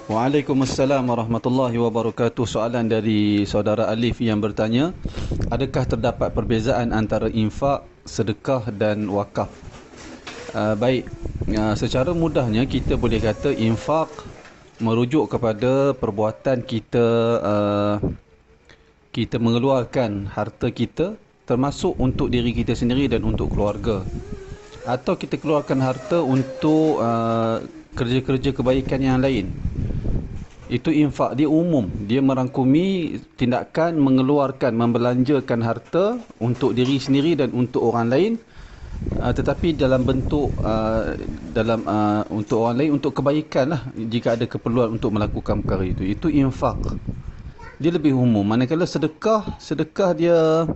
Waalaikumsalam warahmatullahi wabarakatuh. Soalan dari saudara Alif yang bertanya, adakah terdapat perbezaan antara infak, sedekah dan wakaf? Baik, secara mudahnya kita boleh kata infak merujuk kepada perbuatan kita, kita mengeluarkan harta kita termasuk untuk diri kita sendiri dan untuk keluarga, atau kita keluarkan harta untuk kerja-kerja kebaikan yang lain. Itu infak, dia umum, dia merangkumi tindakan mengeluarkan, membelanjakan harta untuk diri sendiri dan untuk orang lain, tetapi dalam bentuk untuk orang lain, untuk kebaikan lah, jika ada keperluan untuk melakukan perkara itu infak, dia lebih umum. Manakala sedekah dia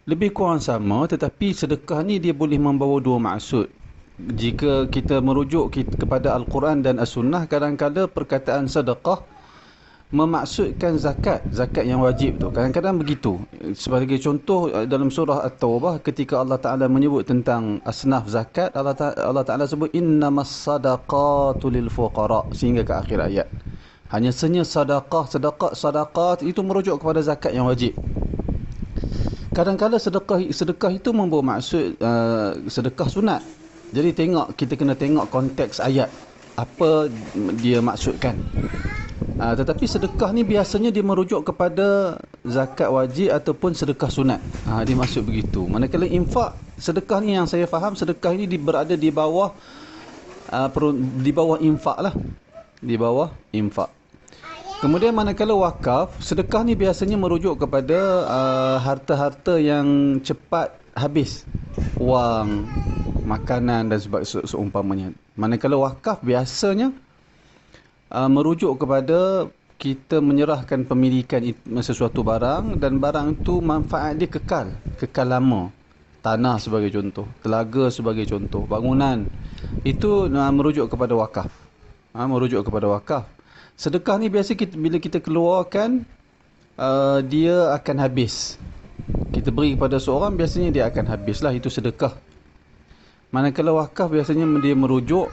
lebih kurang sama, tetapi sedekah ni dia boleh membawa dua maksud. Jika kita merujuk kepada Al-Quran dan As-Sunnah, kadang-kadang perkataan sedekah memaksudkan zakat yang wajib tu. Kadang-kadang begitu. Sebagai contoh, dalam surah At-Taubah, ketika Allah Ta'ala menyebut tentang asnaf zakat, Allah Ta'ala sebut innamas sadaqatu lil fuqara, sehingga ke akhir ayat. Hanya saja sedekah itu merujuk kepada zakat yang wajib. Kadang-kadang sedekah itu membawa maksud sedekah sunat. Jadi kita kena tengok konteks ayat, apa dia maksudkan. Tetapi sedekah ni biasanya dia merujuk kepada zakat wajib ataupun sedekah sunat. Dia maksud begitu. Manakala infak, sedekah ni yang saya faham, sedekah ni berada di bawah infak lah. Di bawah infak. Kemudian manakala wakaf, sedekah ni biasanya merujuk kepada harta-harta yang cepat habis. Wang, makanan dan seumpamanya. Manakala wakaf biasanya merujuk kepada kita menyerahkan pemilikan sesuatu barang, dan barang itu manfaat dia kekal lama. Tanah sebagai contoh, telaga sebagai contoh, bangunan. Itu merujuk kepada wakaf. Merujuk kepada wakaf. Sedekah ni biasa bila kita keluarkan, dia akan habis. Kita beri kepada seorang, biasanya dia akan habislah, itu sedekah. Manakala wakaf biasanya dia merujuk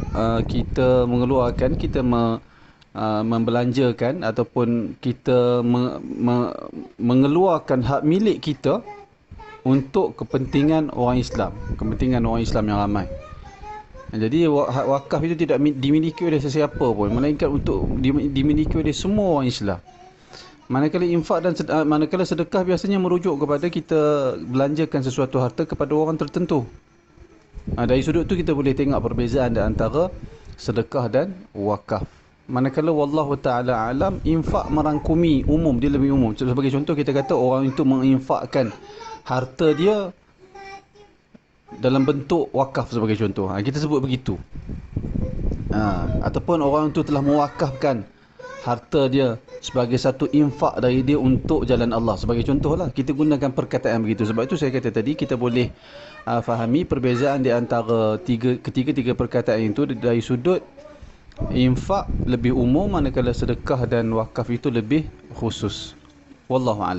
kita mengeluarkan, kita membelanjakan ataupun kita mengeluarkan hak milik kita untuk kepentingan orang Islam yang ramai. Jadi hak wakaf itu tidak dimiliki oleh sesiapa pun, melainkan untuk dimiliki oleh semua orang Islam. Manakala infak dan manakala sedekah biasanya merujuk kepada kita belanjakan sesuatu harta kepada orang tertentu. Dari sudut tu kita boleh tengok perbezaan antara sedekah dan wakaf. Manakala wallahu ta'ala alam, infak merangkumi umum, dia lebih umum. Sebagai contoh, kita kata orang itu menginfakkan harta dia dalam bentuk wakaf sebagai contoh. Kita sebut begitu. Ataupun orang itu telah mewakafkan harta dia sebagai satu infak dari dia untuk jalan Allah. Sebagai contohlah, kita gunakan perkataan begitu. Sebab itu saya kata tadi, kita boleh fahami perbezaan di antara ketiga perkataan itu dari sudut infak lebih umum, manakala sedekah dan wakaf itu lebih khusus. Wallahu a'lam.